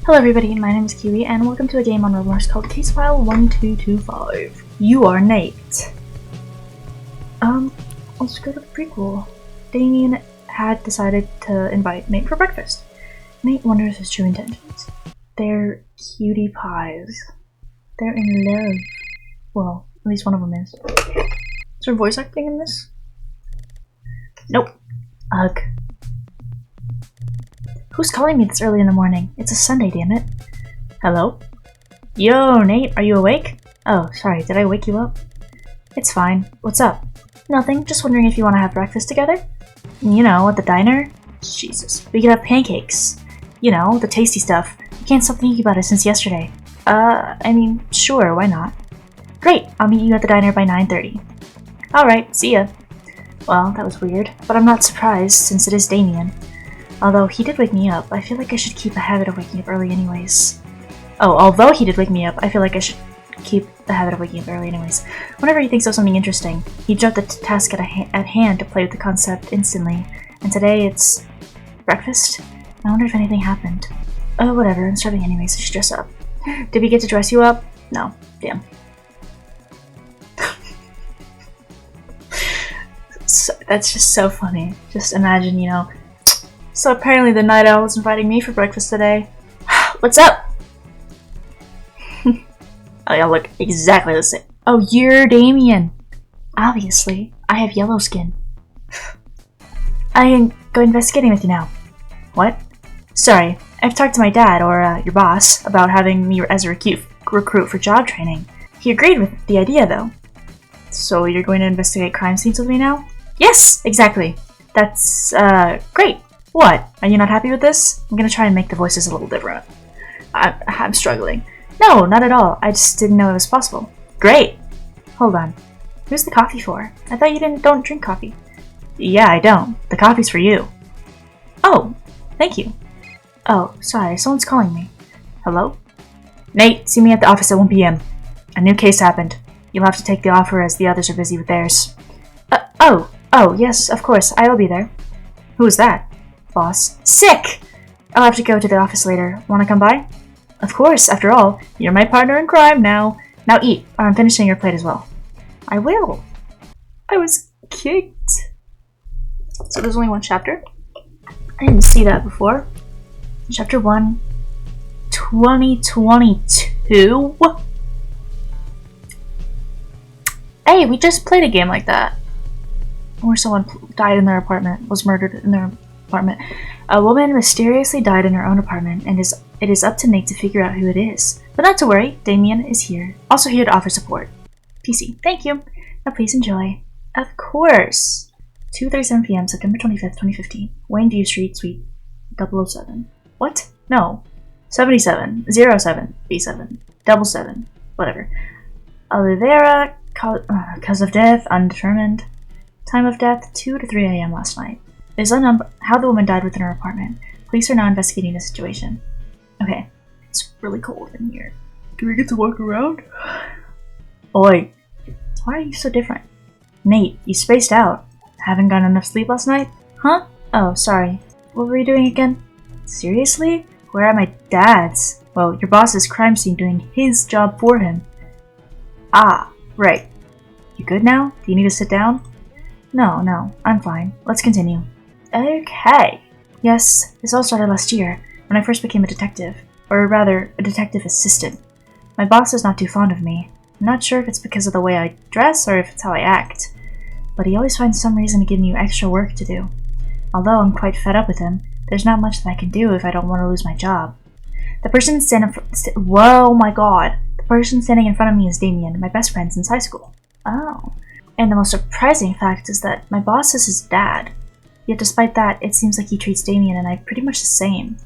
Hello everybody, my name is Kiwi and welcome to a game on Roblox called Case File 1225. You are Nate. Let's go to the prequel. Damien had decided to invite Nate for breakfast. Nate wonders his true intentions. They're cutie pies. They're in love. Well, at least one of them is. Is there voice acting in this? Nope. Ugh. Who's calling me this early in the morning? It's a Sunday, damn it. Hello? Yo, Nate, are you awake? Oh, sorry, did I wake you up? It's fine. What's up? Nothing, just wondering if you want to have breakfast together? You know, at the diner? Jesus, we could have pancakes. You know, the tasty stuff. I can't stop thinking about it since yesterday. I mean, sure, why not? Great, I'll meet you at the diner by 9:30. Alright, see ya. Well, that was weird, but I'm not surprised since it is Damien. Although he did wake me up, I feel like I should keep a habit of waking up early anyways. Oh, although he did wake me up, I feel like I should keep the habit of waking up early anyways. Whenever he thinks of something interesting, he jumped the task at hand to play with the concept instantly. And today it's breakfast? I wonder if anything happened. Oh, whatever, I'm starving anyways, I should dress up. Did we get to dress you up? No. Damn. That's just so funny. Just imagine, you know. So apparently the night owl was inviting me for breakfast today. What's up? Oh, y'all look exactly the same. Oh, you're Damien. Obviously, I have yellow skin. I can go investigating with you now. What? Sorry, I've talked to my dad, or your boss, about having me as a recruit for job training. He agreed with the idea, though. So you're going to investigate crime scenes with me now? Yes, exactly. That's, great. What? Are you not happy with this? I'm gonna try and make the voices a little different. I'm struggling. No, not at all. I just didn't know it was possible. Great! Hold on. Who's the coffee for? I thought you don't drink coffee. Yeah, I don't. The coffee's for you. Oh, thank you. Oh, sorry, someone's calling me. Hello? Nate, see me at the office at 1 p.m. A new case happened. You'll have to take the offer as the others are busy with theirs. Oh, yes, of course. I will be there. Who is that? Boss. Sick! I'll have to go to the office later. Wanna come by? Of course, after all, you're my partner in crime now. Now eat, or I'm finishing your plate as well. I will. I was kicked. So there's only one chapter? I didn't see that before. Chapter 1, 2022? Hey, we just played a game like that. Where someone died in their apartment, was murdered in their apartment. A woman mysteriously died in her own apartment, and it is up to Nate to figure out who it is. But not to worry, Damien is here. Also here to offer support. PC. Thank you. Now please enjoy. Of course. 2:37 p.m. September 25th, 2015. Wayne View Street, Suite 007. What? No. 77. 07. B7. 77. Whatever. Oliveira, cause of death, undetermined. Time of death, 2 to 3 a.m. last night. It is unknown how the woman died within her apartment. Police are now investigating the situation. Okay. It's really cold in here. Do we get to walk around? Oi. Why are you so different? Nate, you spaced out. Haven't gotten enough sleep last night? Huh? Oh, sorry. What were you doing again? Seriously? We're at my dad's. Well, your boss's crime scene doing his job for him. Ah, right. You good now? Do you need to sit down? No, I'm fine. Let's continue. Okay. Yes, this all started last year, when I first became a detective. Or rather, a detective assistant. My boss is not too fond of me. I'm not sure if it's because of the way I dress or if it's how I act. But he always finds some reason to give me extra work to do. Although I'm quite fed up with him, there's not much that I can do if I don't want to lose my job. The person whoa, my god. The person standing in front of me is Damien, my best friend since high school. Oh. And the most surprising fact is that my boss is his dad. Yet despite that, it seems like he treats Damien and I pretty much the same.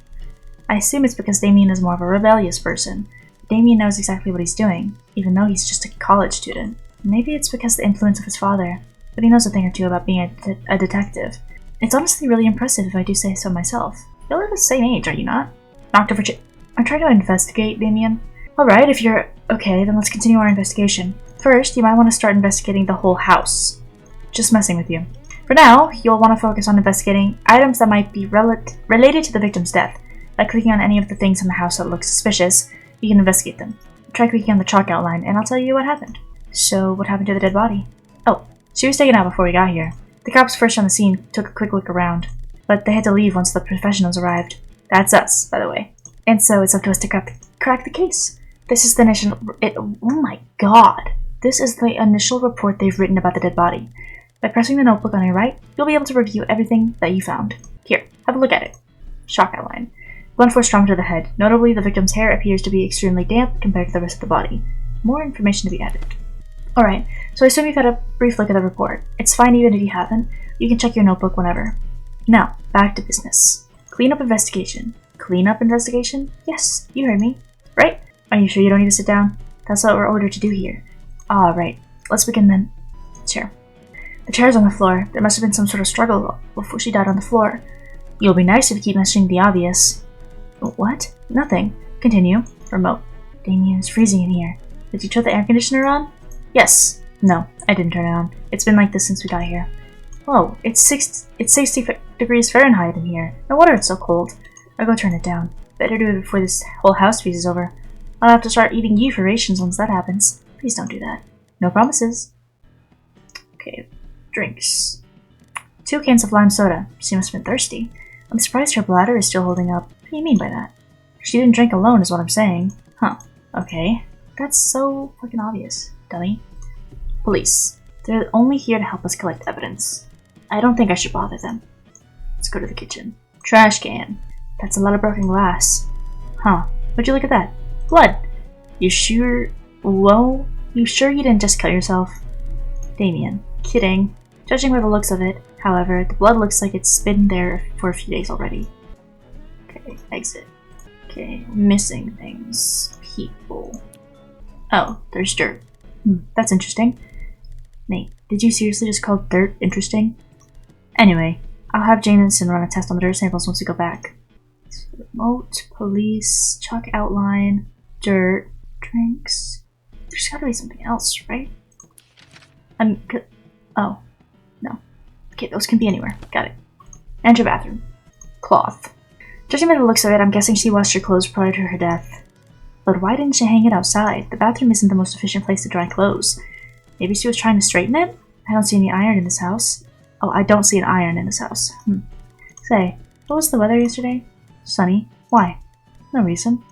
I assume it's because Damien is more of a rebellious person. Damien knows exactly what he's doing, even though he's just a college student. Maybe it's because of the influence of his father, but he knows a thing or two about being a detective. It's honestly really impressive if I do say so myself. You're the same age, are you not? Dr. I'm trying to investigate, Damien. Alright, if you're okay, then let's continue our investigation. First, you might want to start investigating the whole house. Just messing with you. For now, you'll want to focus on investigating items that might be related to the victim's death. By clicking on any of the things in the house that look suspicious, you can investigate them. Try clicking on the chalk outline, and I'll tell you what happened. So, what happened to the dead body? Oh, she was taken out before we got here. The cops first on the scene took a quick look around, but they had to leave once the professionals arrived. That's us, by the way. And so it's up to us to crack the case. This is the initial... oh my god! This is the initial report they've written about the dead body. By pressing the notebook on your right, you'll be able to review everything that you found. Here, have a look at it. Shock outline. Blunt force trauma to the head. Notably, the victim's hair appears to be extremely damp compared to the rest of the body. More information to be added. Alright, so I assume you've had a brief look at the report. It's fine even if you haven't. You can check your notebook whenever. Now, back to business. Cleanup investigation. Cleanup investigation? Yes, you heard me. Right? Are you sure you don't need to sit down? That's what we're ordered to do here. Ah, right. Let's begin then. Sure. The chair's on the floor. There must have been some sort of struggle before she died on the floor. You'll be nice if you keep mentioning the obvious. What? Nothing. Continue. Remote. Damien, it's freezing in here. Did you turn the air conditioner on? Yes. No, I didn't turn it on. It's been like this since we got here. Whoa, it's 60 degrees Fahrenheit in here. No wonder it's so cold. I'll go turn it down. Better do it before this whole house freezes over. I'll have to start eating you for rations once that happens. Please don't do that. No promises. Okay, drinks. 2 cans of lime soda. She must have been thirsty. I'm surprised her bladder is still holding up. What do you mean by that? She didn't drink alone is what I'm saying. Huh. Okay. That's so fucking obvious, dummy. Police. They're only here to help us collect evidence. I don't think I should bother them. Let's go to the kitchen. Trash can. That's a lot of broken glass. Huh. Would you look at that? Blood! You sure... Whoa? You sure you didn't just cut yourself? Damien. Kidding. Judging by the looks of it, however, the blood looks like it's been there for a few days already. Okay, exit. Okay, missing things. People. Oh, there's dirt. That's interesting. Nate, did you seriously just call dirt interesting? Anyway, I'll have Jameson run a test on the dirt samples once we go back. Remote, police, chalk outline, dirt, drinks. There's gotta be something else, right? Oh. No. Okay, those can be anywhere. Got it. Enter bathroom. Cloth. Judging by the looks of it, I'm guessing she washed her clothes prior to her death. But why didn't she hang it outside? The bathroom isn't the most efficient place to dry clothes. Maybe she was trying to straighten it? I don't see any iron in this house. Oh, I don't see an iron in this house. Say, what was the weather yesterday? Sunny. Why? No reason.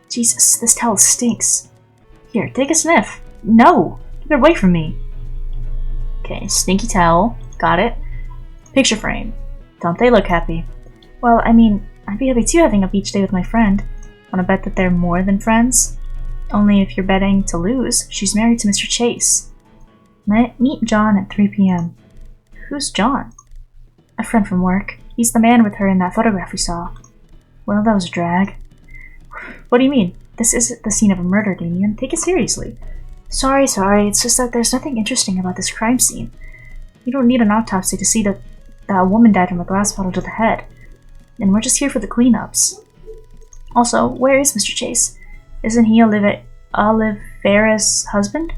Jesus, this towel stinks. Here, take a sniff. No! Get it away from me. Okay, stinky towel. Got it. Picture frame. Don't they look happy? Well, I mean, I'd be happy too having a beach day with my friend. Wanna bet that they're more than friends? Only if you're betting to lose, she's married to Mr. Chase. Meet John at 3 p.m. Who's John? A friend from work. He's the man with her in that photograph we saw. Well, that was a drag. What do you mean? This isn't the scene of a murder, Damien. Take it seriously. Sorry. It's just that there's nothing interesting about this crime scene. You don't need an autopsy to see that that woman died from a glass bottle to the head. And we're just here for the cleanups. Also, where is Mr. Chase? Isn't he Olivera's husband?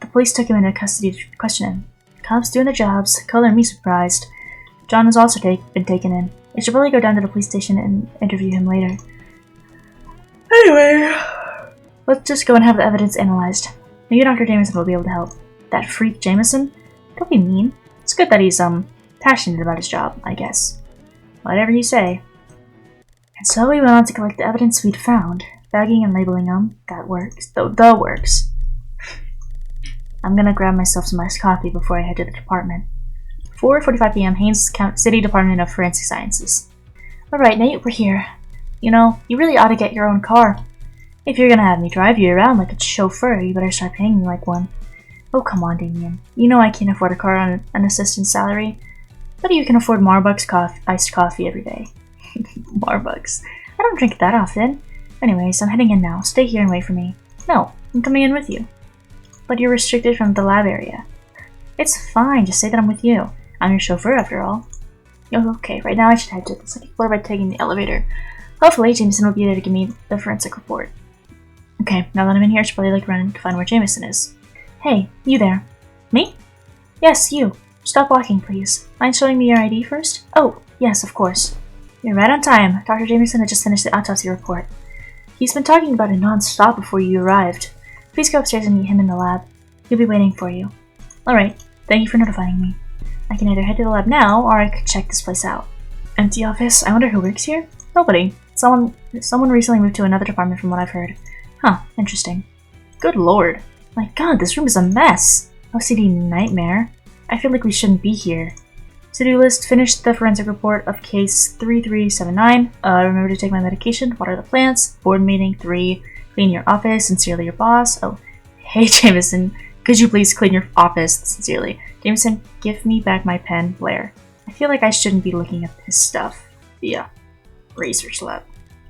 The police took him into custody to question him. Cops doing their jobs. Color me surprised. John has also been taken in. I should probably go down to the police station and interview him later. Anyway, let's just go and have the evidence analyzed. Maybe Dr. Jameson will be able to help. That freak Jameson? Don't be mean. It's good that he's, passionate about his job, I guess. Whatever you say. And so we went on to collect the evidence we'd found. Bagging and labeling them. That works. The works. I'm gonna grab myself some iced coffee before I head to the department. 4:45 p.m. Haines City Department of Forensic Sciences. Alright, Nate, we're here. You know, you really ought to get your own car. If you're gonna have me drive you around like a chauffeur, you better start paying me like one. Oh, come on, Damien. You know I can't afford a car on an assistant's salary. But you can afford Marbucks iced coffee every day. Marbucks. I don't drink that often. Anyways, I'm heading in now. Stay here and wait for me. No, I'm coming in with you. But you're restricted from the lab area. It's fine, just say that I'm with you. I'm your chauffeur after all. Okay, right now I should head to the second floor by taking the elevator. Hopefully Jameson will be there to give me the forensic report. Okay, now that I'm in here, I should probably run to find where Jameson is. Hey, you there. Me? Yes, you. Stop walking, please. Mind showing me your ID first? Oh, yes, of course. You're right on time. Dr. Jameson had just finished the autopsy report. He's been talking about it non-stop before you arrived. Please go upstairs and meet him in the lab. He'll be waiting for you. Alright, thank you for notifying me. I can either head to the lab now, or I could check this place out. Empty office? I wonder who works here? Nobody. Someone recently moved to another department from what I've heard. Huh, interesting. Good lord. My god, this room is a mess. OCD nightmare. I feel like we shouldn't be here. To-do list, finish the forensic report of case 3379. Remember to take my medication, water the plants, board meeting 3, clean your office, sincerely your boss. Oh, hey Jameson, could you please clean your office, sincerely. Jameson, give me back my pen, Blair. I feel like I shouldn't be looking at this stuff. Yeah, research lab.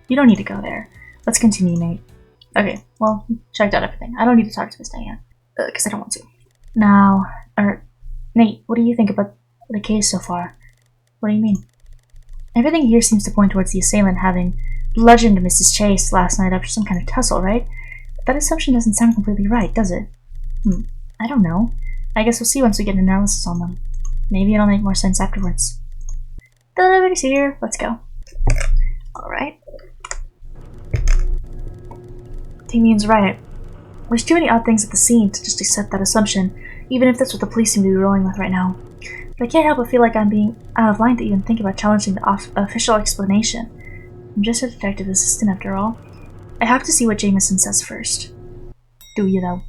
You don't need to go there. Let's continue, Nate. Okay, well, checked out everything. I don't need to talk to Miss Diane, because I don't want to. Now, Nate, what do you think about the case so far? What do you mean? Everything here seems to point towards the assailant having bludgeoned Mrs. Chase last night after some kind of tussle, right? But that assumption doesn't sound completely right, does it? I don't know. I guess we'll see once we get an analysis on them. Maybe it'll make more sense afterwards. The delivery's here. Let's go. Alright. Damien's right. There's too many odd things at the scene to just accept that assumption, even if that's what the police seem to be rolling with right now. But I can't help but feel like I'm being out of line to even think about challenging the official explanation. I'm just a detective assistant after all. I have to see what Jameson says first. Do you though?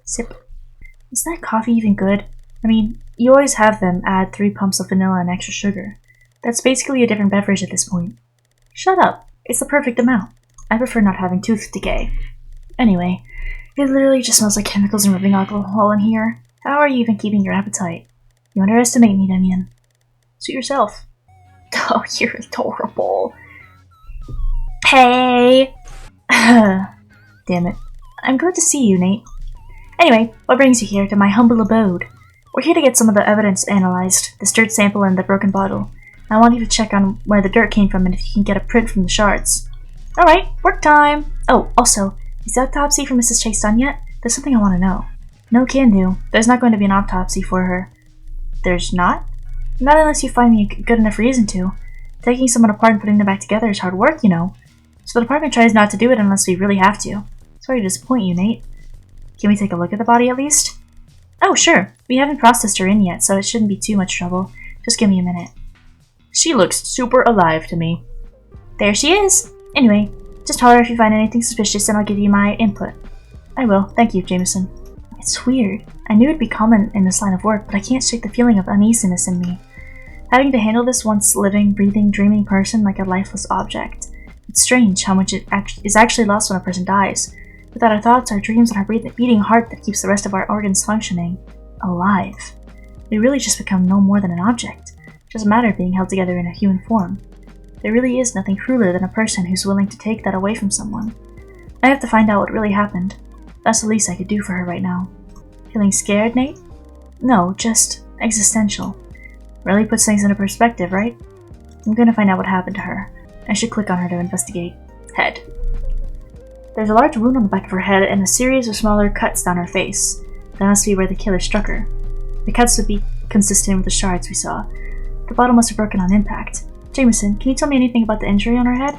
Sip. Is that coffee even good? I mean, you always have them add 3 pumps of vanilla and extra sugar. That's basically a different beverage at this point. Shut up. It's the perfect amount. I prefer not having tooth decay. Anyway, it literally just smells like chemicals and rubbing alcohol in here. How are you even keeping your appetite? You underestimate me, Damien. Suit yourself. Oh, you're adorable. Hey! Damn it. I'm glad to see you, Nate. Anyway, what brings you here to my humble abode? We're here to get some of the evidence analyzed, this dirt sample and the broken bottle. I want you to check on where the dirt came from and if you can get a print from the shards. Alright, work time! Oh, also, is the autopsy for Mrs. Chase done yet? There's something I want to know. No can do. There's not going to be an autopsy for her. There's not? Not unless you find me a good enough reason to. Taking someone apart and putting them back together is hard work, you know. So the department tries not to do it unless we really have to. Sorry to disappoint you, Nate. Can we take a look at the body at least? Oh, sure. We haven't processed her in yet, so it shouldn't be too much trouble. Just give me a minute. She looks super alive to me. There she is! Anyway, just holler if you find anything suspicious and I'll give you my input. I will. Thank you, Jameson. It's weird. I knew it'd be common in this line of work, but I can't shake the feeling of uneasiness in me. Having to handle this once living, breathing, dreaming person like a lifeless object. It's strange how much is actually lost when a person dies. Without our thoughts, our dreams, and our beating heart that keeps the rest of our organs functioning. Alive. We really just become no more than an object. Just a matter of being held together in a human form. There really is nothing crueler than a person who's willing to take that away from someone. I have to find out what really happened. That's the least I could do for her right now. Feeling scared, Nate? No, just existential. Really puts things into perspective, right? I'm gonna find out what happened to her. I should click on her to investigate. Head. There's a large wound on the back of her head and a series of smaller cuts down her face. That must be where the killer struck her. The cuts would be consistent with the shards we saw. The bottle must have broken on impact. Jameson, can you tell me anything about the injury on her head?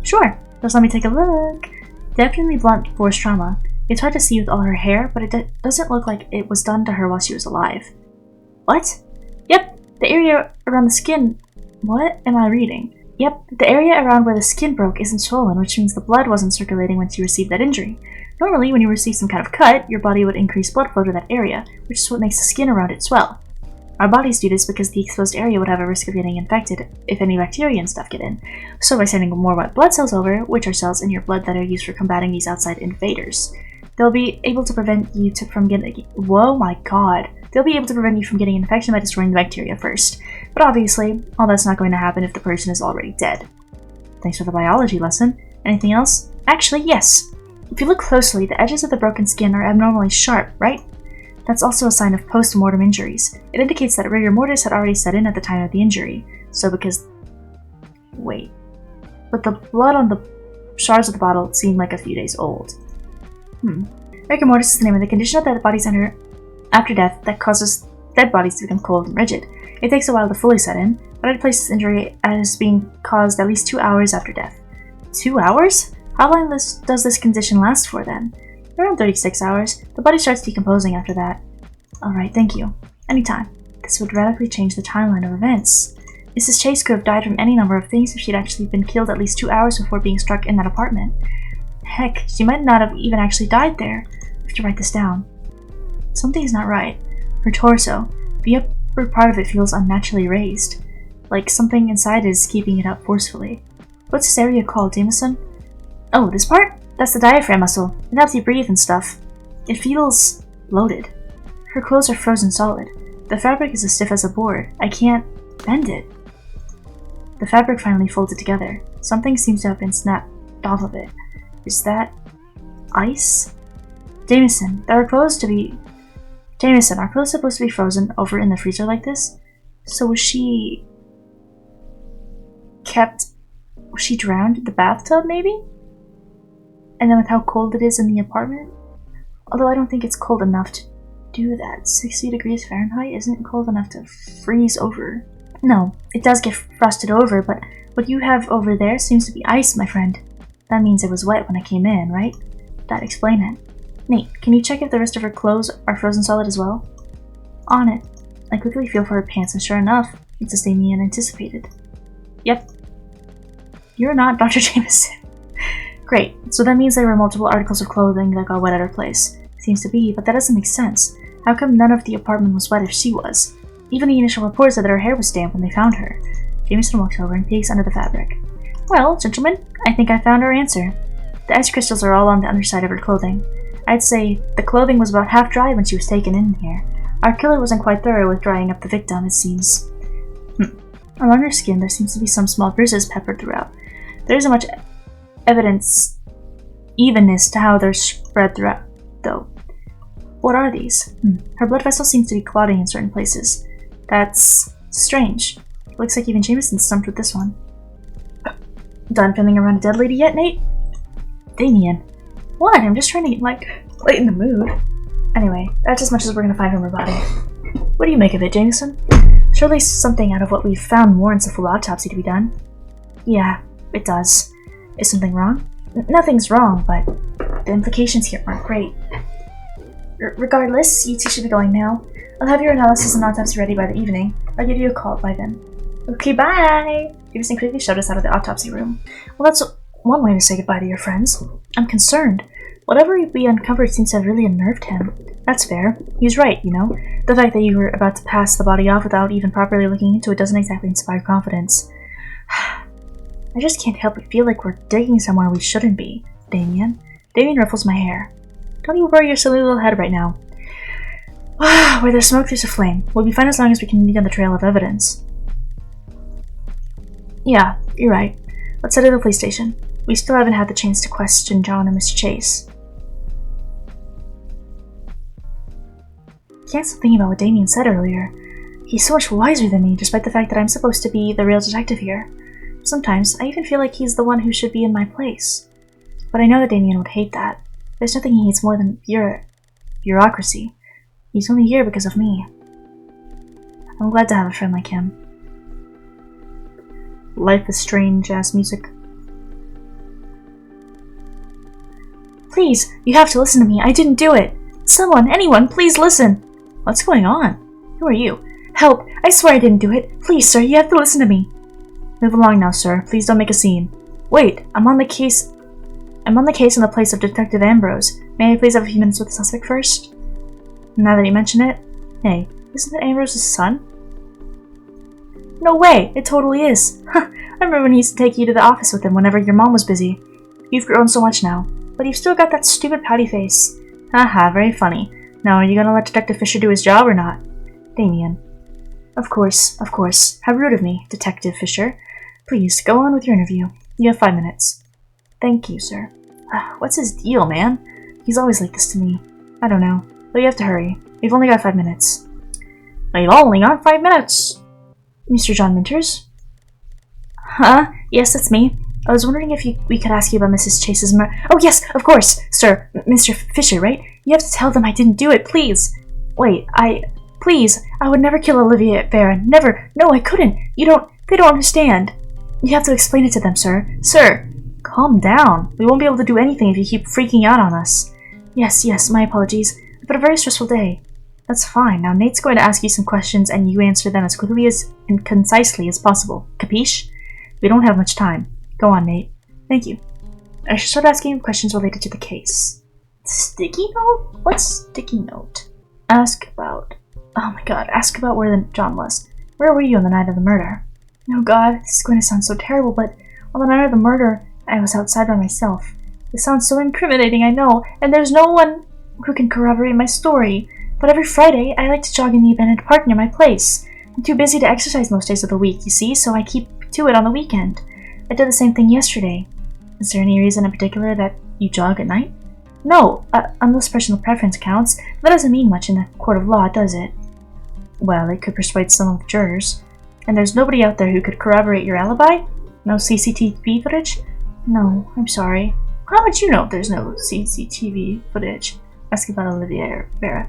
Sure. Just let me take a look. Definitely blunt force trauma. It's hard to see with all her hair, but it doesn't look like it was done to her while she was alive. What? Yep, the area around the skin... What am I reading? Yep, the area around where the skin broke isn't swollen, which means the blood wasn't circulating when she received that injury. Normally, when you receive some kind of cut, your body would increase blood flow to that area, which is what makes the skin around it swell. Our bodies do this because the exposed area would have a risk of getting infected if any bacteria and stuff get in. So by sending more white blood cells over, which are cells in your blood that are used for combating these outside invaders, they'll be able to prevent you from getting... Whoa, my god. They'll be able to prevent you from getting infection by destroying the bacteria first. But obviously, all that's not going to happen if the person is already dead. Thanks for the biology lesson. Anything else? Actually, yes. If you look closely, the edges of the broken skin are abnormally sharp, right? That's also a sign of post-mortem injuries. It indicates that rigor mortis had already set in at the time of the injury. So because... Wait. But the blood on the shards of the bottle seemed like a few days old. Rigor mortis is the name of the condition of dead bodies after death that causes dead bodies to become cold and rigid. It takes a while to fully set in, but I'd place this injury as being caused at least 2 hours after death. 2 hours? How long does this condition last for then? Around 36 hours. The body starts decomposing after that. Alright, thank you. Anytime. This would radically change the timeline of events. Mrs. Chase could have died from any number of things if she'd actually been killed at least 2 hours before being struck in that apartment. Heck, she might not have even actually died there. I have to write this down. Something's not right. Her torso. The upper part of it feels unnaturally raised. Like something inside is keeping it up forcefully. What's this area called, Jameson? Oh, this part? That's the diaphragm muscle. It helps you breathe and stuff. It feels bloated. Her clothes are frozen solid. The fabric is as stiff as a board. I can't bend it. The fabric finally folded together. Something seems to have been snapped off of it. Is that ice? Jameson, are clothes supposed to be frozen over in the freezer like this? So was she drowned in the bathtub, maybe? And then with how cold it is in the apartment? Although I don't think it's cold enough to do that. 60 degrees Fahrenheit isn't cold enough to freeze over. No, it does get frosted over, but what you have over there seems to be ice, my friend. That means it was wet when I came in, right? That'd explain it. Nate, can you check if the rest of her clothes are frozen solid as well? On it. I quickly feel for her pants, and sure enough, it's as Damien anticipated. Yep. You're not Dr. Jameson. Great, so that means there were multiple articles of clothing that got wet at her place. Seems to be, but that doesn't make sense. How come none of the apartment was wet if she was? Even the initial report said that her hair was damp when they found her. Jameson walks over and peeks under the fabric. Well, gentlemen, I think I found our answer. The ice crystals are all on the underside of her clothing. I'd say the clothing was about half dry when she was taken in here. Our killer wasn't quite thorough with drying up the victim, it seems. Along her skin, there seems to be some small bruises peppered throughout. There isn't much evenness to how they're spread throughout, though. What are these? Her blood vessel seems to be clotting in certain places. That's strange. Looks like even Jameson's stumped with this one. Done filming around a dead lady yet, Nate? Damien. What? I'm just trying to, lighten the mood. Anyway, that's as much as we're gonna find from her body. What do you make of it, Jameson? Surely something out of what we've found warrants a full autopsy to be done. Yeah, it does. Is something wrong? Nothing's wrong, but the implications here aren't great. Regardless, you two should be going now. I'll have your analysis and autopsy ready by the evening. I'll give you a call by then. Okay, bye! Jameson quickly shoved us out of the autopsy room. Well, that's one way to say goodbye to your friends. I'm concerned. Whatever we uncovered seems to have really unnerved him. That's fair. He was right, you know. The fact that you were about to pass the body off without even properly looking into it doesn't exactly inspire confidence. I just can't help but feel like we're digging somewhere we shouldn't be, Damien. Damien ruffles my hair. Don't you worry your silly little head right now. Where there's smoke, there's a flame. We'll be fine as long as we can lead on the trail of evidence. Yeah, you're right. Let's head to the police station. We still haven't had the chance to question John and Miss Chase. Can't stop thinking about what Damien said earlier. He's so much wiser than me, despite the fact that I'm supposed to be the real detective here. Sometimes, I even feel like he's the one who should be in my place. But I know that Damien would hate that. There's nothing he hates more than bureaucracy. He's only here because of me. I'm glad to have a friend like him. Life is strange-ass music. Please, you have to listen to me. I didn't do it. Someone, anyone, please listen. What's going on? Who are you? Help! I swear I didn't do it. Please, sir, you have to listen to me. Move along now, sir. Please don't make a scene. Wait, I'm on the case in the place of Detective Ambrose. May I please have a few minutes with the suspect first? Now that you mention it, hey, isn't that Ambrose's son? No way! It totally is! I remember when he used to take you to the office with him whenever your mom was busy. You've grown so much now, but you've still got that stupid pouty face. Haha, very funny. Now, are you gonna let Detective Fisher do his job or not? Damien. Of course, of course. How rude of me, Detective Fisher. Please, go on with your interview. You have 5 minutes. Thank you, sir. What's his deal, man? He's always like this to me. I don't know, but you have to hurry. We've only got 5 minutes. We've only got 5 minutes! Mr. John Minters? Huh? Yes, that's me. I was wondering if we could ask you about Mrs. Chase's Oh, yes, of course, sir. Mr. Fisher, right? You have to tell them I didn't do it, please. Wait, Please, I would never kill Olivia Barron. Never. No, I couldn't. You don't... They don't understand. You have to explain it to them, sir. Sir! Calm down. We won't be able to do anything if you keep freaking out on us. Yes, my apologies. I've had a very stressful day. That's fine. Now Nate's going to ask you some questions and you answer them as quickly and concisely as possible. Capiche? We don't have much time. Go on, Nate. Thank you. I should start asking questions related to the case. Sticky note? What's sticky note? Ask about where John was. Where were you on the night of the murder? Oh god, this is going to sound so terrible, but on the night of the murder, I was outside by myself. This sounds so incriminating, I know, and there's no one who can corroborate my story. But every Friday, I like to jog in the abandoned park near my place. I'm too busy to exercise most days of the week, you see, so I keep to it on the weekend. I did the same thing yesterday. Is there any reason in particular that you jog at night? No, unless personal preference counts. That doesn't mean much in a court of law, does it? Well, it could persuade some of the jurors. And there's nobody out there who could corroborate your alibi? No CCTV footage? No, I'm sorry. How would you know if there's no CCTV footage? Ask about Olivia Vera.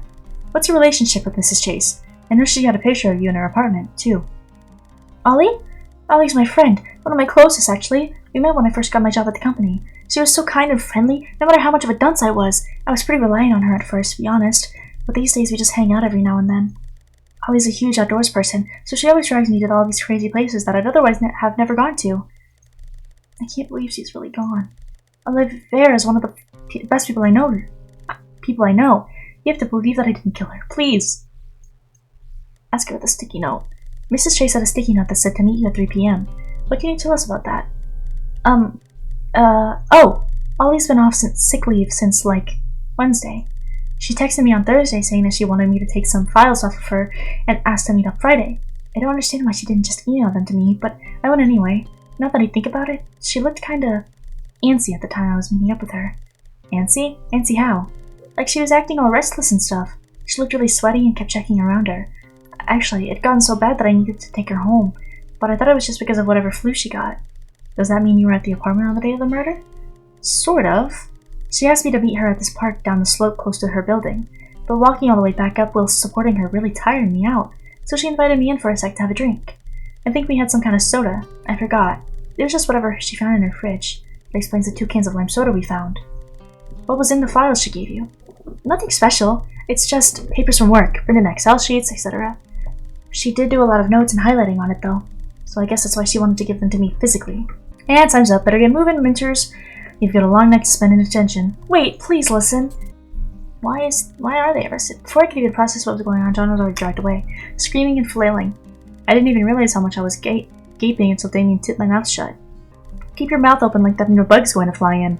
What's your relationship with Mrs. Chase? I know she had a picture of you in her apartment, too. Ollie? Ollie's my friend. One of my closest, actually. We met when I first got my job at the company. She was so kind and friendly, no matter how much of a dunce I was. I was pretty reliant on her at first, to be honest. But these days we just hang out every now and then. Ollie's a huge outdoors person, so she always drags me to all these crazy places that I'd otherwise have never gone to. I can't believe she's really gone. Olivia Vera is one of the best people I know. You have to believe that I didn't kill her. Please. Ask about the sticky note. Mrs. Chase had a sticky note that said to meet you at 3 p.m. What can you tell us about that? Ollie's been off sick leave since, Wednesday. She texted me on Thursday saying that she wanted me to take some files off of her and asked to meet up Friday. I don't understand why she didn't just email them to me, but I went anyway. Now that I think about it, she looked kinda antsy at the time I was meeting up with her. Antsy? Antsy how? Like she was acting all restless and stuff. She looked really sweaty and kept checking around her. Actually, it'd gotten so bad that I needed to take her home, but I thought it was just because of whatever flu she got. Does that mean you were at the apartment on the day of the murder? Sort of. She asked me to meet her at this park down the slope close to her building, but walking all the way back up while supporting her really tired me out, so she invited me in for a sec to have a drink. I think we had some kind of soda. I forgot. It was just whatever she found in her fridge. That explains the 2 cans of lime soda we found. What was in the files she gave you? Nothing special. It's just papers from work, printed Excel sheets, etc. She did do a lot of notes and highlighting on it, though, so I guess that's why she wanted to give them to me physically. And time's up. Better get moving, Minters. You've got a long night to spend in detention. Wait, please listen. Why are they arrested? Before I could even process what was going on, John was already dragged away, screaming and flailing. I didn't even realize how much I was gaping until Damien tipped my mouth shut. Keep your mouth open like that and your bug's going to fly in.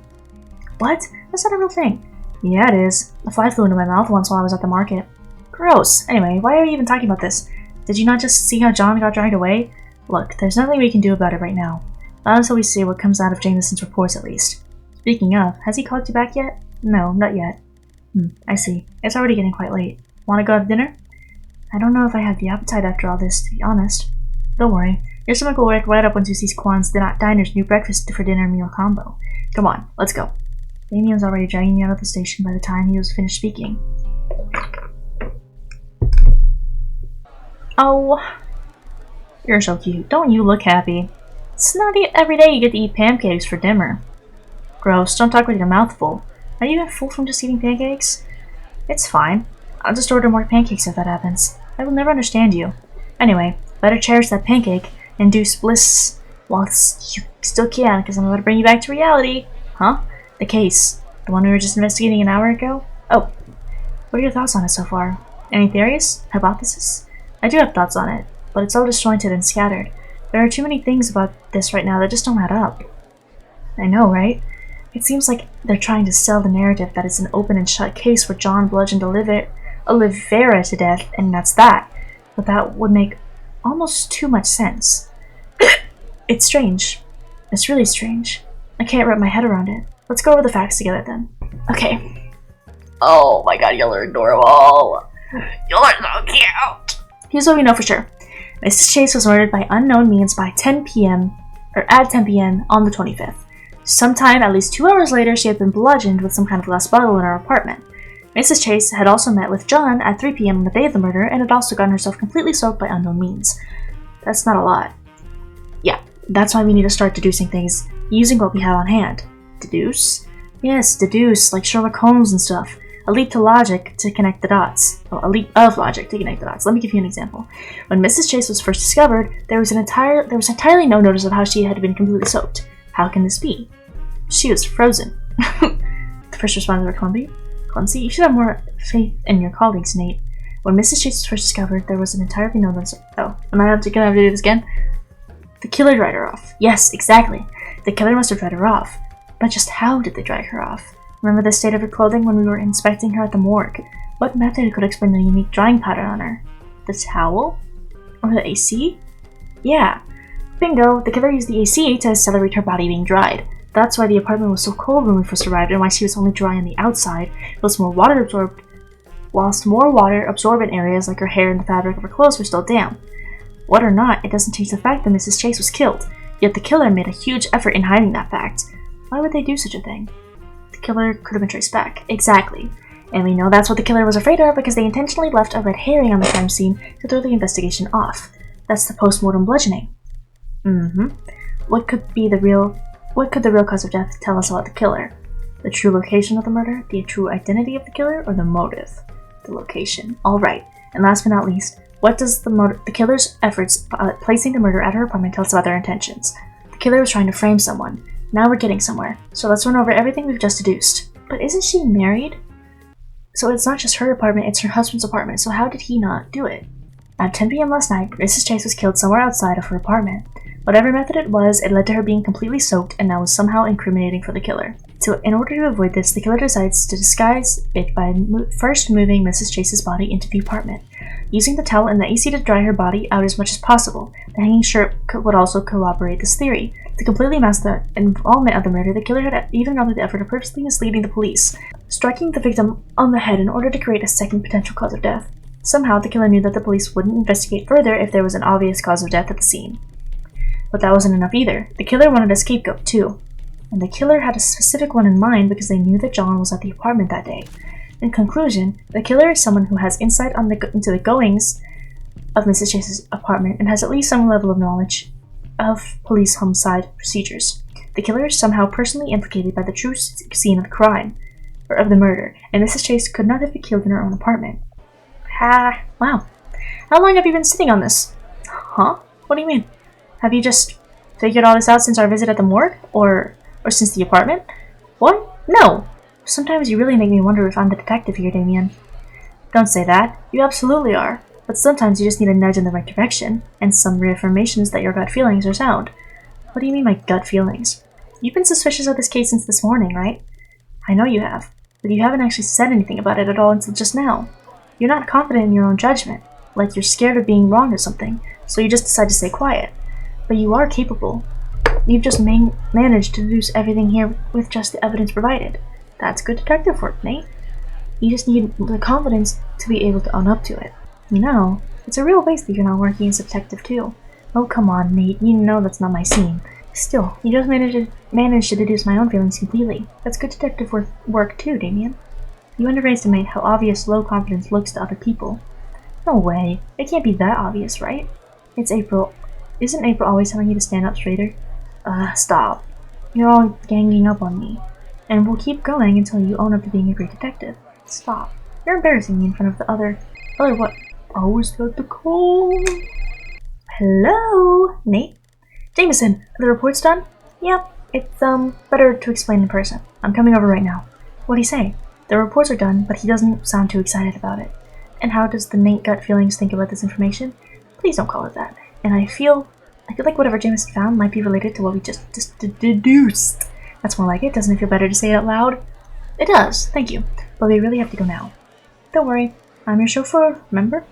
What? That's not a real thing. Yeah, it is. A fly flew into my mouth once while I was at the market. Gross. Anyway, why are you even talking about this? Did you not just see how John got dragged away? Look, there's nothing we can do about it right now. Not until we see what comes out of Jameson's reports, at least. Speaking of, has he called you back yet? No, not yet. I see. It's already getting quite late. Want to go have dinner? I don't know if I have the appetite after all this, to be honest. Don't worry. Your stomach will wake right up once you see Kwan's Diner's new breakfast for dinner meal combo. Come on, let's go. Damien's already dragging me out of the station by the time he was finished speaking. Oh, you're so cute. Don't you look happy? It's not every day you get to eat pancakes for dinner. Gross, don't talk with your mouth full. Are you even full from just eating pancakes? It's fine. I'll just order more pancakes if that happens. I will never understand you. Anyway, better cherish that pancake and induce bliss whilst you still can, because I'm about to bring you back to reality. Huh? The case. The one we were just investigating an hour ago? Oh. What are your thoughts on it so far? Any theories? Hypotheses? I do have thoughts on it, but it's all disjointed and scattered. There are too many things about this right now that just don't add up. I know, right? It seems like they're trying to sell the narrative that it's an open and shut case where John bludgeoned Olivia to death, and that's that. But that would make almost too much sense. It's strange. It's really strange. I can't wrap my head around it. Let's go over the facts together then. Okay. Oh my god, y'all are adorable. Y'all are so cute. Here's what we know for sure. Mrs. Chase was murdered by unknown means by 10 p.m. or at 10 p.m. on the 25th. Sometime at least 2 hours later, she had been bludgeoned with some kind of glass bottle in her apartment. Mrs. Chase had also met with John at 3 p.m. on the day of the murder and had also gotten herself completely soaked by unknown means. That's not a lot. That's why we need to start deducing things using what we have on hand. Deduce? Yes, deduce, like Sherlock Holmes and stuff. A leap to logic to connect the dots. Well, a leap of logic to connect the dots. Let me give you an example. When Mrs. Chase was first discovered, there was entirely no notice of how she had been completely soaked. How can this be? She was frozen. The first responders were clumsy. You should have more faith in your colleagues, Nate. When Mrs. Chase was first discovered, there was an entirely no notice. Oh, gonna have to do this again? The killer dried her off. Yes, exactly. The killer must have dried her off. But just how did they dry her off? Remember the state of her clothing when we were inspecting her at the morgue? What method could explain the unique drying pattern on her? The towel? Or the AC? Yeah. Bingo! The killer used the AC to accelerate her body being dried. That's why the apartment was so cold when we first arrived and why she was only dry on the outside, whilst more water absorbent areas like her hair and the fabric of her clothes were still damp. What or not, it doesn't change the fact that Mrs. Chase was killed. Yet the killer made a huge effort in hiding that fact. Why would they do such a thing? The killer could have been traced back. Exactly. And we know that's what the killer was afraid of because they intentionally left a red herring on the crime scene to throw the investigation off. That's the post-mortem bludgeoning. What could the real cause of death tell us about the killer? The true location of the murder, the true identity of the killer, or the motive? The location. Alright. And last but not least, what does the killer's efforts placing the murder at her apartment tell us about their intentions? The killer was trying to frame someone. Now we're getting somewhere, so let's run over everything we've just deduced. But isn't she married? So it's not just her apartment, it's her husband's apartment, so how did he not do it? At 10 p.m. last night, Mrs. Chase was killed somewhere outside of her apartment. Whatever method it led to her being completely soaked and now was somehow incriminating for the killer. So in order to avoid this, the killer decides to disguise it by first moving Mrs. Chase's body into the apartment, using the towel and the AC to dry her body out as much as possible. The hanging shirt would also corroborate this theory. To completely mask the involvement of the murder, the killer had even gone through the effort of purposely misleading the police, striking the victim on the head in order to create a second potential cause of death. Somehow, the killer knew that the police wouldn't investigate further if there was an obvious cause of death at the scene. But that wasn't enough either. The killer wanted a scapegoat, too. And the killer had a specific one in mind because they knew that John was at the apartment that day. In conclusion, the killer is someone who has insight into the goings of Mrs. Chase's apartment and has at least some level of knowledge of police homicide procedures. The killer is somehow personally implicated by the true scene of the crime, or of the murder, and Mrs. Chase could not have been killed in her own apartment. Wow. How long have you been sitting on this? Huh? What do you mean? Have you just figured all this out since our visit at the morgue? Or since the apartment? What? No! Sometimes you really make me wonder if I'm the detective here, Damien. Don't say that. You absolutely are. But sometimes you just need a nudge in the right direction, and some reaffirmations that your gut feelings are sound. What do you mean my gut feelings? You've been suspicious of this case since this morning, right? I know you have, but you haven't actually said anything about it at all until just now. You're not confident in your own judgment, like you're scared of being wrong or something, so you just decide to stay quiet. But you are capable. You've just managed to deduce everything here with just the evidence provided. That's good detective work, Nate. You just need the confidence to be able to own up to it. You know, it's a real waste that you're not working as a detective too. Oh, come on, Nate. You know that's not my scene. Still, you just managed to deduce my own feelings completely. That's good detective work too, Damien. You underestimate how obvious low confidence looks to other people. No way. It can't be that obvious, right? It's April. Isn't April always telling you to stand up straighter? Stop. You're all ganging up on me. And we'll keep going until you own up to being a great detective. Stop. You're embarrassing me in front of the other what? Oh, is that the call? Hello? Nate? Jameson, are the reports done? Yep. It's, better to explain in person. I'm coming over right now. What'd he say? The reports are done, but he doesn't sound too excited about it. And how does the Nate gut feelings think about this information? Please don't call it that. And I feel like whatever Jameson found might be related to what we just deduced. That's more like it. Doesn't it feel better to say it out loud? It does, thank you. But we really have to go now. Don't worry, I'm your chauffeur, remember?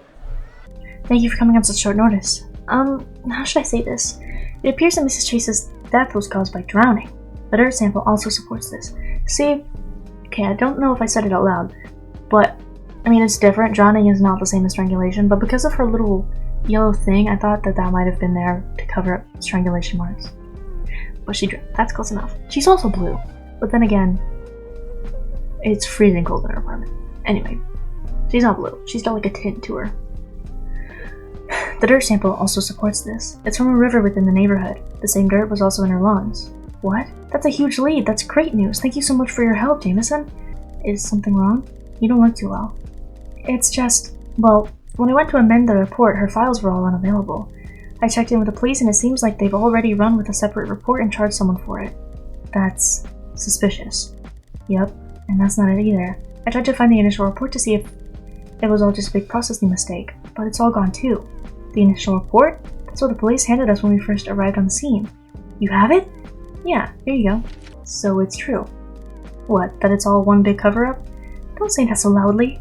Thank you for coming on such short notice. How should I say this? It appears that Mrs. Chase's death was caused by drowning. The dirt sample also supports this. See, okay, I don't know if I said it out loud, but, I mean, it's different. Drowning is not the same as strangulation, but because of her little yellow thing, I thought that might have been there to cover up strangulation marks. But she drowned. That's close enough. She's also blue, but then again, it's freezing cold in her apartment. Anyway, she's not blue. She's got like a tint to her. The dirt sample also supports this. It's from a river within the neighborhood. The same dirt was also in her lungs. What? That's a huge lead. That's great news. Thank you so much for your help, Jameson. Is something wrong? You don't look too well. It's just, well, when I went to amend the report, her files were all unavailable. I checked in with the police and it seems like they've already run with a separate report and charged someone for it. That's suspicious. Yep, and that's not it either. I tried to find the initial report to see if it was all just a big processing mistake, but it's all gone too. The initial report? That's what the police handed us when we first arrived on the scene. You have it? Yeah, here you go. So it's true. What, that it's all one big cover-up? Don't say that so loudly.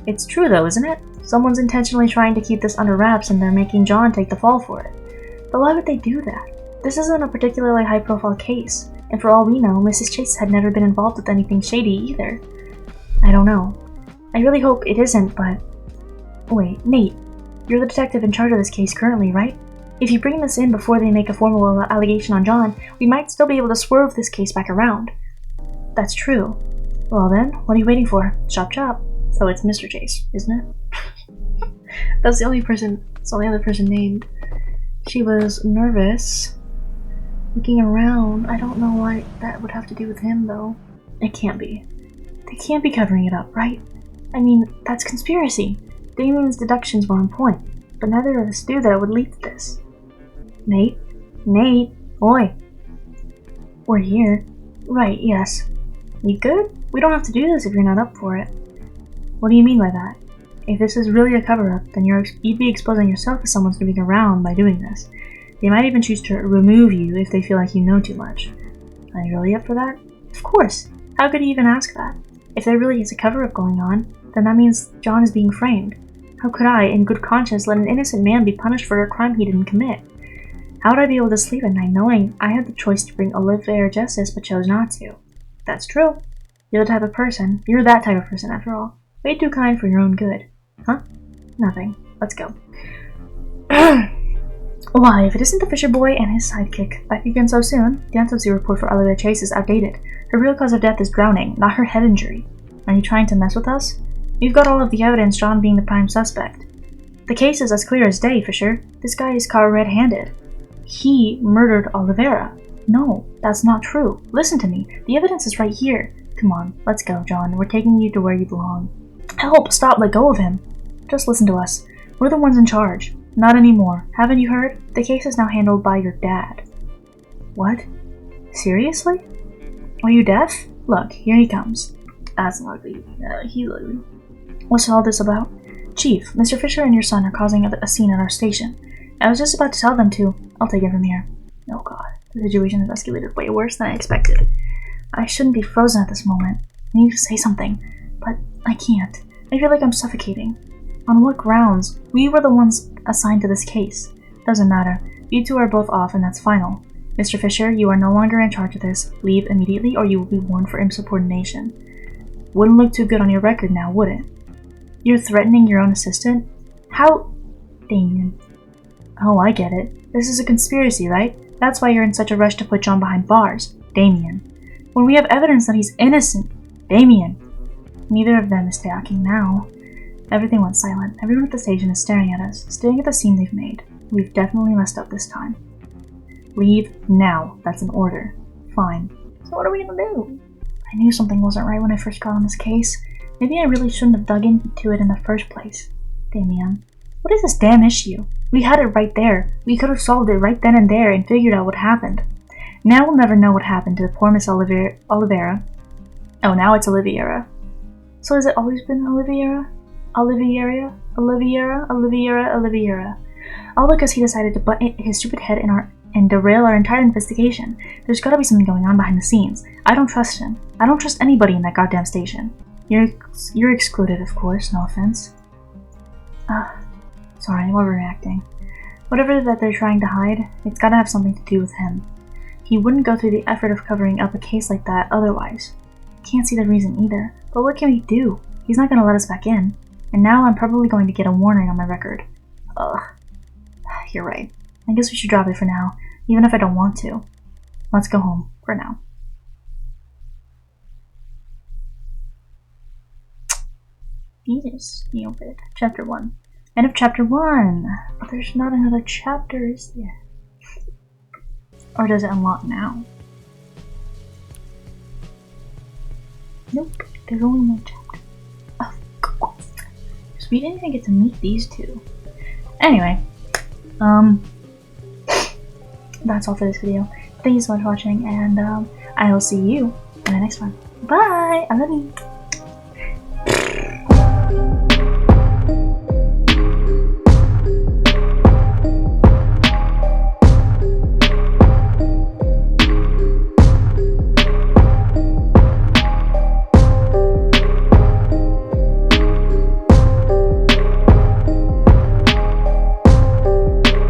It's true though, isn't it? Someone's intentionally trying to keep this under wraps and they're making John take the fall for it. But why would they do that? This isn't a particularly high-profile case, and for all we know, Mrs. Chase had never been involved with anything shady either. I don't know. I really hope it isn't, but... Wait, Nate, you're the detective in charge of this case currently, right? If you bring this in before they make a formal allegation on John, we might still be able to swerve this case back around. That's true. Well then, what are you waiting for? Chop chop. So it's Mr. Chase, isn't it? That's the only other person named. She was nervous. Looking around, I don't know why that would have to do with him though. It can't be. They can't be covering it up, right? I mean, that's conspiracy. Damien's deductions were on point, but neither of us knew that it would lead to this. Nate? Nate? Oi! We're here. Right, yes. You good? We don't have to do this if you're not up for it. What do you mean by that? If this is really a cover-up, then you'd be exposing yourself as someone snooping around by doing this. They might even choose to remove you if they feel like you know too much. Are you really up for that? Of course! How could you even ask that? If there really is a cover-up going on, then that means John is being framed. How could I, in good conscience, let an innocent man be punished for a crime he didn't commit? How would I be able to sleep at night knowing I had the choice to bring Olivia justice but chose not to? That's true. You're that type of person after all. Way too kind for your own good. Huh? Nothing. Let's go. Why, if it isn't the Fisher Boy and his sidekick back again so soon, the autopsy report for Olivia Chase is outdated. Her real cause of death is drowning, not her head injury. Are you trying to mess with us? We've got all of the evidence, John being the prime suspect. The case is as clear as day, Fisher. This guy is caught red-handed. He murdered Oliveira. No, that's not true. Listen to me. The evidence is right here. Come on, let's go, John. We're taking you to where you belong. Help! Stop! Let go of him! Just listen to us. We're the ones in charge. Not anymore. Haven't you heard? The case is now handled by your dad. What? Seriously? Are you deaf? Look, here he comes. That's not ugly. He's ugly. What's all this about? Chief, Mr. Fisher and your son are causing a scene at our station. I was just about to tell them to. I'll take it from here. Oh god, the situation has escalated way worse than I expected. I shouldn't be frozen at this moment. I need to say something, but I can't. I feel like I'm suffocating. On what grounds? We were the ones assigned to this case. Doesn't matter. You two are both off and that's final. Mr. Fisher, you are no longer in charge of this. Leave immediately or you will be warned for insubordination. Wouldn't look too good on your record now, would it? You're threatening your own assistant? How? Damien. Oh, I get it. This is a conspiracy, right? That's why you're in such a rush to put John behind bars. Damien. When we have evidence that he's innocent. Damien. Neither of them is talking now. Everything went silent. Everyone at the station is staring at us, staring at the scene they've made. We've definitely messed up this time. Leave now. That's an order. Fine. So what are we gonna do? I knew something wasn't right when I first got on this case. Maybe I really shouldn't have dug into it in the first place. Damien. What is this damn issue? We had it right there. We could have solved it right then and there and figured out what happened. Now we'll never know what happened to the poor Miss Oliveira. Oh, now it's Oliveira. So has it always been Oliveira? Oliveira? All because he decided to butt his stupid head in and derail our entire investigation. There's gotta be something going on behind the scenes. I don't trust him. I don't trust anybody in that goddamn station. You're excluded, of course, no offense. Sorry, I'm overreacting. Whatever that they're trying to hide, it's gotta have something to do with him. He wouldn't go through the effort of covering up a case like that otherwise. Can't see the reason either, but what can we do? He's not gonna let us back in. And now I'm probably going to get a warning on my record. Ugh. You're right. I guess we should drop it for now, even if I don't want to. Let's go home, for now. Jesus, Neopet. Chapter 1. End of chapter 1. But there's not another chapter, is there? Or does it unlock now? Nope, there's only one chapter. Of course. Because we didn't even get to meet these two. Anyway, that's all for this video. Thank you so much for watching, and I will see you in the next one. Bye! I love you!